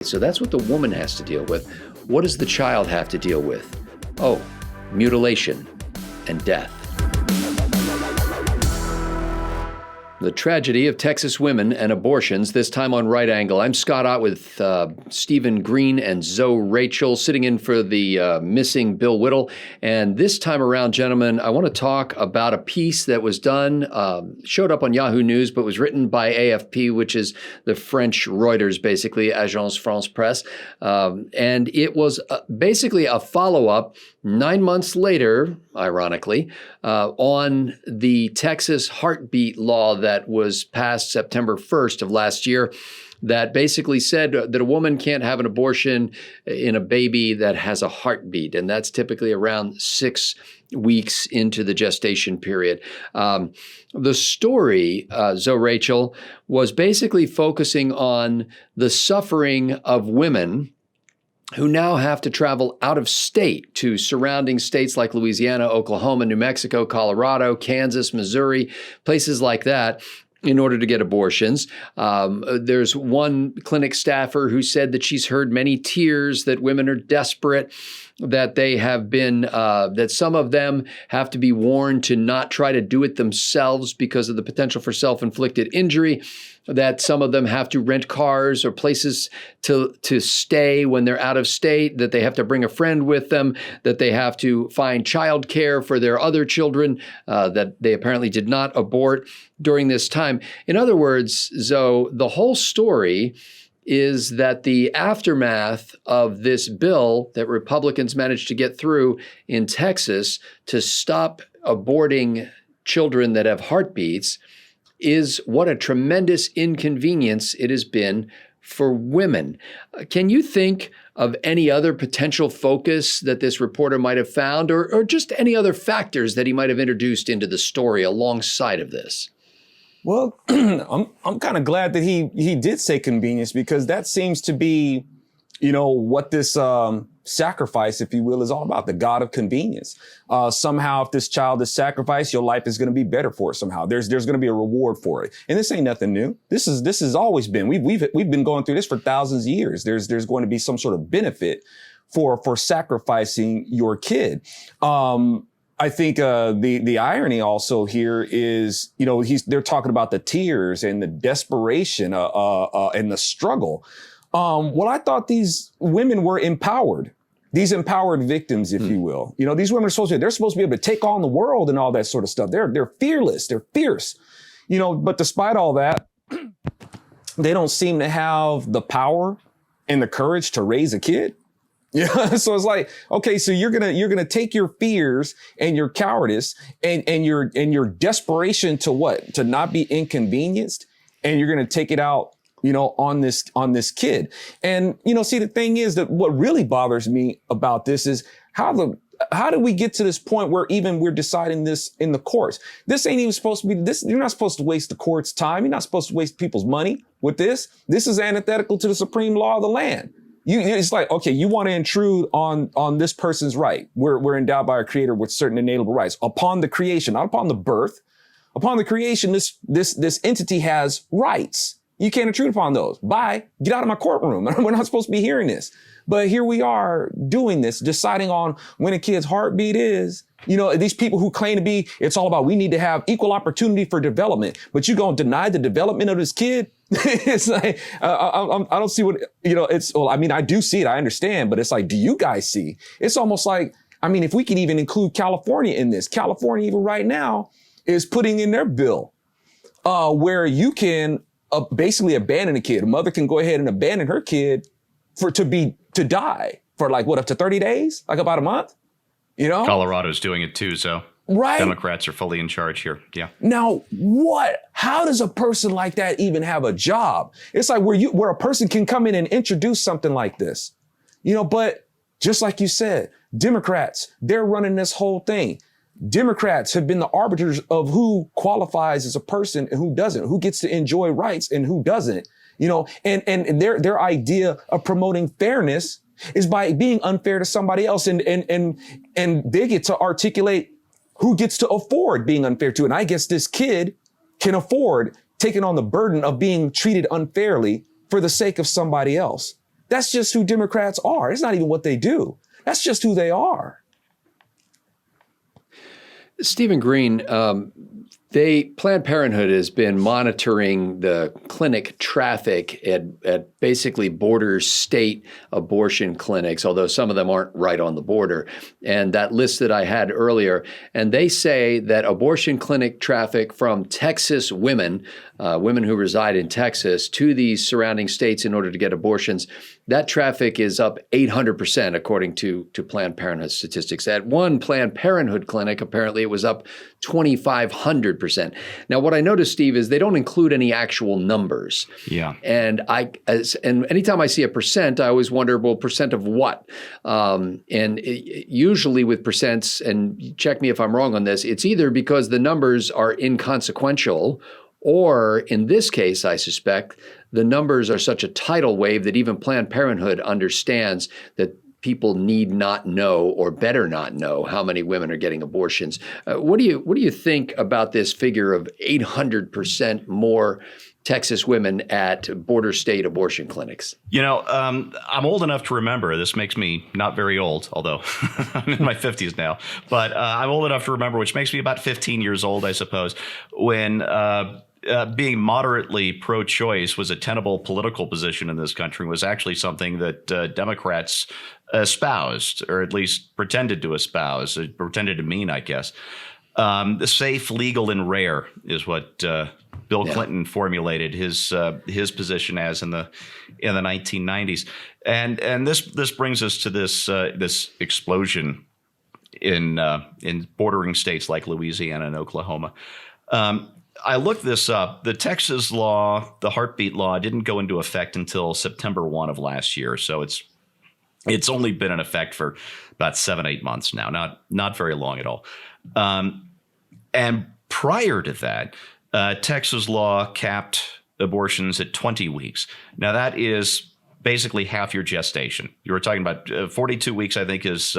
So that's what the woman has to deal with. What does the child have to deal with? Oh, mutilation and death. The tragedy of Texas women and abortions, this time on Right Angle. I'm Scott Ott with Stephen Green and Zoe Rachel, sitting in for the missing Bill Whittle. And this time around, gentlemen, I want to talk about a piece that was done, showed up on Yahoo News, but was written by AFP, which is the French Reuters, basically, Agence France Presse. And it was basically a follow-up 9 months later, ironically, on the Texas heartbeat law that was passed September 1st of last year, that basically said that a woman can't have an abortion in a baby that has a heartbeat. And that's typically around 6 weeks into the gestation period. The story, Zoe Rachel, was basically focusing on the suffering of women who now have to travel out of state to surrounding states like Louisiana, Oklahoma, New Mexico, Colorado, Kansas, Missouri, places like that, in order to get abortions. There's one clinic staffer who said that she's heard many tears, that women are desperate, that they have been, that some of them have to be warned to not try to do it themselves because of the potential for self-inflicted injury, that some of them have to rent cars or places to stay when they're out of state, that they have to bring a friend with them, that they have to find childcare for their other children, that they apparently did not abort during this time. In other words, Zoe, the whole story is that the aftermath of this bill that Republicans managed to get through in Texas to stop aborting children that have heartbeats is what a tremendous inconvenience it has been for women. Can you think of any other potential focus that this reporter might have found, or just any other factors that he might have introduced into the story alongside of this? Well, I'm kind of glad that he did say convenience, because that seems to be, what this sacrifice, if you will, is all about, the God of convenience. Somehow, if this child is sacrificed, your life is going to be better for it. Somehow, there's going to be a reward for it, and this ain't nothing new. This has always been. We've been going through this for thousands of years. There's going to be some sort of benefit for sacrificing your kid. I think the irony also here is, they're talking about the tears and the desperation and the struggle. Well, I thought these women were empowered. These empowered victims, if you will. These women are they're supposed to be able to take on the world and all that sort of stuff. They're fearless. They're fierce. But despite all that, they don't seem to have the power and the courage to raise a kid. Yeah. So it's like, okay, so you're gonna take your fears and your cowardice and your desperation to what? To not be inconvenienced, and you're gonna take it out, on this kid. And, see, the thing is that what really bothers me about this is how do we get to this point where even we're deciding this in the courts? This ain't even supposed to be this. You're not supposed to waste the court's time. You're not supposed to waste people's money with this. This is antithetical to the supreme law of the land. It's like, okay, you want to intrude on this person's right. We're endowed by our creator with certain inalienable rights upon the creation, not upon the birth. Upon the creation, this entity has rights. You can't intrude upon those. Bye. Get out of my courtroom. We're not supposed to be hearing this. But here we are doing this, deciding on when a kid's heartbeat is. These people who claim to be, it's all about, we need to have equal opportunity for development, but you gonna deny the development of this kid? It's like, I don't see what, I do see it. I understand, but it's like, do you guys see? It's almost like, if we can even include California in this, California even right now is putting in their bill, where you can basically abandon a kid. A mother can go ahead and abandon her kid to die for up to 30 days, like about a month, Colorado's doing it too, so right. Democrats are fully in charge here. Yeah. Now, how does a person like that even have a job? It's like where a person can come in and introduce something like this, but just like you said, Democrats, they're running this whole thing. Democrats have been the arbiters of who qualifies as a person and who doesn't, who gets to enjoy rights and who doesn't, and their idea of promoting fairness is by being unfair to somebody else. And they get to articulate who gets to afford being unfair to. And I guess this kid can afford taking on the burden of being treated unfairly for the sake of somebody else. That's just who Democrats are. It's not even what they do. That's just who they are. Stephen Green, Planned Parenthood has been monitoring the clinic traffic at basically border state abortion clinics, although some of them aren't right on the border. And that list that I had earlier, and they say that abortion clinic traffic from Texas women, women who reside in Texas, to these surrounding states in order to get abortions, that traffic is up 800%, according to Planned Parenthood statistics. At one Planned Parenthood clinic, apparently it was up 2,500%. Now, what I noticed, Steve, is they don't include any actual numbers. Yeah. And anytime I see a percent, I always wonder, well, percent of what? Usually with percents, and check me if I'm wrong on this, it's either because the numbers are inconsequential, or in this case, I suspect, the numbers are such a tidal wave that even Planned Parenthood understands that people need not know, or better not know, how many women are getting abortions. What do you think about this figure of 800% more Texas women at border state abortion clinics? I'm old enough to remember. This makes me not very old, although I'm in my 50s now. But I'm old enough to remember, which makes me about 15 years old, I suppose, when being moderately pro-choice was a tenable political position in this country, was actually something that Democrats espoused, or at least pretended to espouse, pretended to mean, I guess. The safe, legal, and rare is what Bill Clinton formulated his position as in the 1990s, and this brings us to this explosion in bordering states like Louisiana and Oklahoma. I looked this up. The Texas law, the heartbeat law, didn't go into effect until September 1 of last year. So it's only been in effect for about 7-8 months now, not very long at all. And prior to that, Texas law capped abortions at 20 weeks. Now that is basically half your gestation. You were talking about 42 weeks, I think, is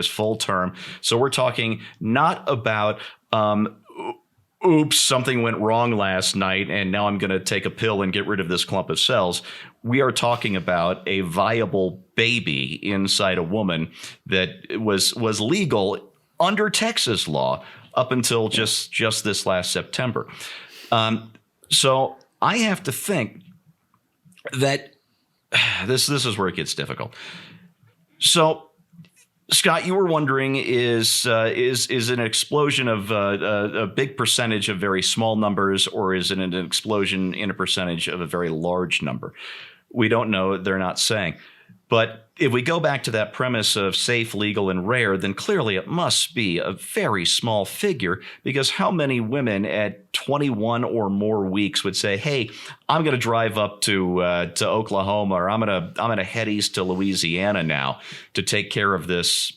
full term. So we're talking not about oops, something went wrong last night and now I'm going to take a pill and get rid of this clump of cells. We are talking about a viable baby inside a woman that was legal under Texas law up until just this last September. So I have to think that this is where it gets difficult. So, Scott, you were wondering, is an explosion of a big percentage of very small numbers, or is it an explosion in a percentage of a very large number? We don't know. They're not saying. But if we go back to that premise of safe, legal, and rare, then clearly it must be a very small figure, because how many women at 21 or more weeks would say, "Hey, I'm going to drive up to Oklahoma, or I'm going to head east to Louisiana now to take care of this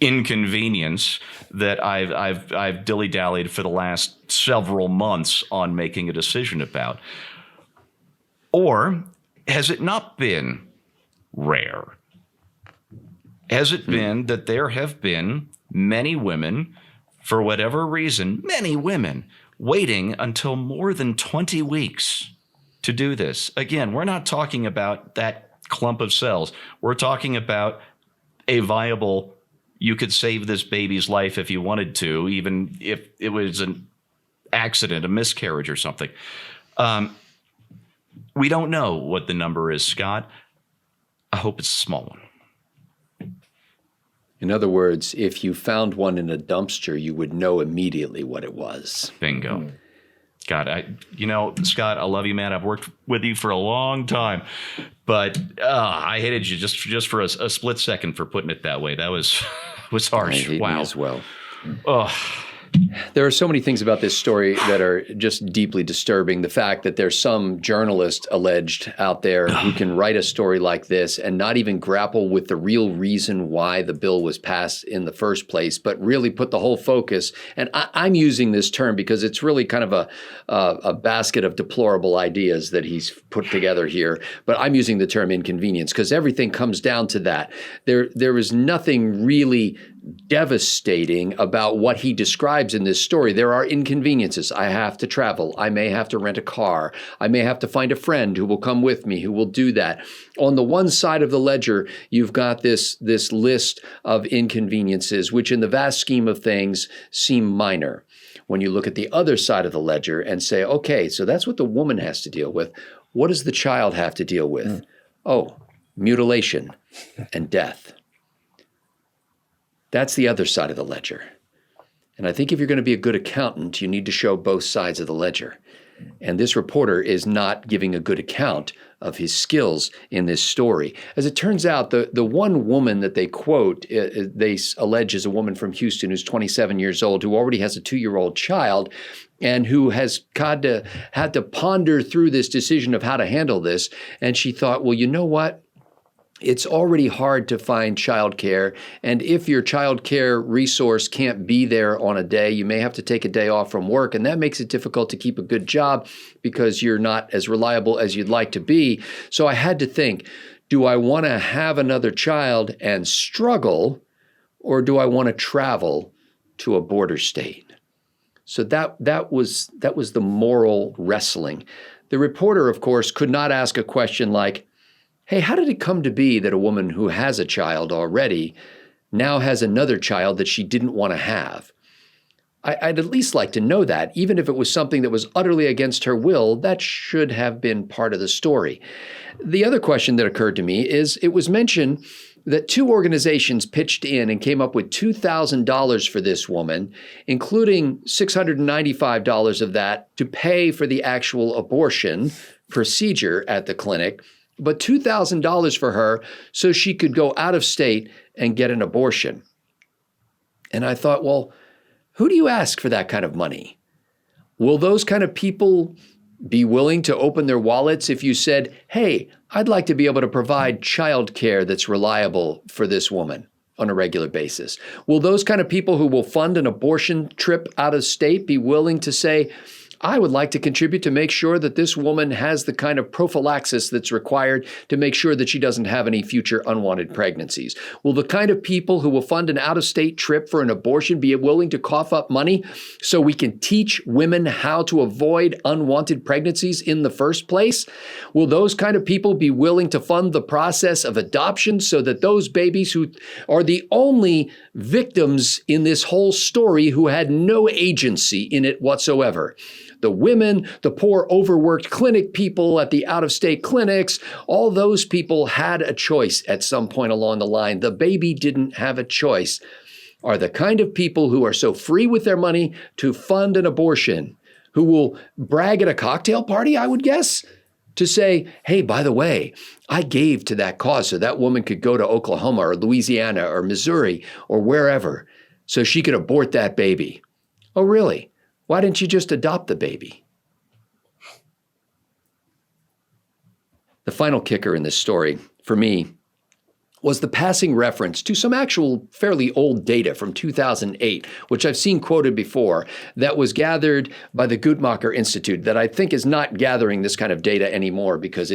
inconvenience that I've dilly-dallied for the last several months on making a decision about?" Or has it not been rare? Has it been that there have been many women, for whatever reason, many women waiting until more than 20 weeks to do this? Again, we're not talking about that clump of cells. We're talking about a viable, you could save this baby's life if you wanted to, even if it was an accident, a miscarriage or something. We don't know what the number is, Scott. I hope it's a small one. In other words, if you found one in a dumpster, you would know immediately what it was. Bingo. God, Scott, I love you, man. I've worked with you for a long time, but I hated you just for a split second for putting it that way. That was harsh. I hate me as well. Oh. There are so many things about this story that are just deeply disturbing. The fact that there's some journalist alleged out there who can write a story like this and not even grapple with the real reason why the bill was passed in the first place, but really put the whole focus. And I'm using this term because it's really kind of a basket of deplorable ideas that he's put together here. But I'm using the term inconvenience because everything comes down to that. There is nothing really devastating about what he describes in this story. There are inconveniences. I have to travel. I may have to rent a car. I may have to find a friend who will come with me, who will do that. On the one side of the ledger, you've got this list of inconveniences, which in the vast scheme of things seem minor. When you look at the other side of the ledger and say, okay, so that's what the woman has to deal with. What does the child have to deal with? Oh, mutilation and death. That's the other side of the ledger. And I think if you're going to be a good accountant, you need to show both sides of the ledger. And this reporter is not giving a good account of his skills in this story. As it turns out, the one woman that they quote, they allege is a woman from Houston who's 27 years old, who already has a 2-year-old child, and who has had to ponder through this decision of how to handle this. And she thought, well, you know what? It's already hard to find childcare, and if your childcare resource can't be there on a day, you may have to take a day off from work, and that makes it difficult to keep a good job because you're not as reliable as you'd like to be. So I had to think, do I want to have another child and struggle, or do I want to travel to a border state? So that was the moral wrestling. The reporter, of course, could not ask a question like, hey, how did it come to be that a woman who has a child already now has another child that she didn't want to have? I'd at least like to know that. Even if it was something that was utterly against her will, that should have been part of the story. The other question that occurred to me is it was mentioned that 2 organizations pitched in and came up with $2,000 for this woman, including $695 of that to pay for the actual abortion procedure at the clinic, but $2,000 for her so she could go out of state and get an abortion. And I thought, well, who do you ask for that kind of money? Will those kind of people be willing to open their wallets if you said, hey, I'd like to be able to provide childcare that's reliable for this woman on a regular basis? Will those kind of people who will fund an abortion trip out of state be willing to say, I would like to contribute to make sure that this woman has the kind of prophylaxis that's required to make sure that she doesn't have any future unwanted pregnancies? Will the kind of people who will fund an out-of-state trip for an abortion be willing to cough up money so we can teach women how to avoid unwanted pregnancies in the first place? Will those kind of people be willing to fund the process of adoption so that those babies who are the only victims in this whole story who had no agency in it whatsoever? The women, the poor overworked clinic people at the out-of-state clinics, all those people had a choice at some point along the line. The baby didn't have a choice. Are the kind of people who are so free with their money to fund an abortion, who will brag at a cocktail party, I would guess, to say, hey, by the way, I gave to that cause so that woman could go to Oklahoma or Louisiana or Missouri or wherever so she could abort that baby. Oh, really? Why didn't you just adopt the baby? The final kicker in this story, for me, was the passing reference to some actual fairly old data from 2008, which I've seen quoted before, that was gathered by the Guttmacher Institute, that I think is not gathering this kind of data anymore because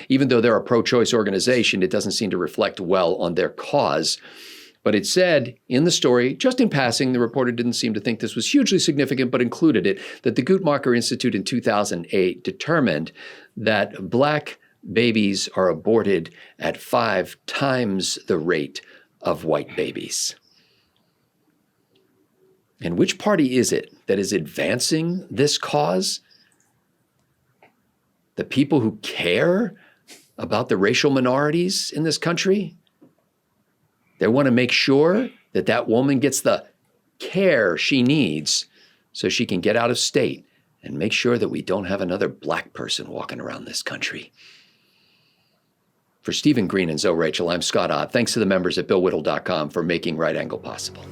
even though they're a pro-choice organization, it doesn't seem to reflect well on their cause. But it said in the story, just in passing, the reporter didn't seem to think this was hugely significant, but included it, that the Guttmacher Institute in 2008 determined that Black babies are aborted at 5 times the rate of white babies. And which party is it that is advancing this cause? The people who care about the racial minorities in this country? They want to make sure that that woman gets the care she needs so she can get out of state and make sure that we don't have another Black person walking around this country. For Stephen Green and Zoe Rachel, I'm Scott Ott. Thanks to the members at BillWhittle.com for making Right Angle possible.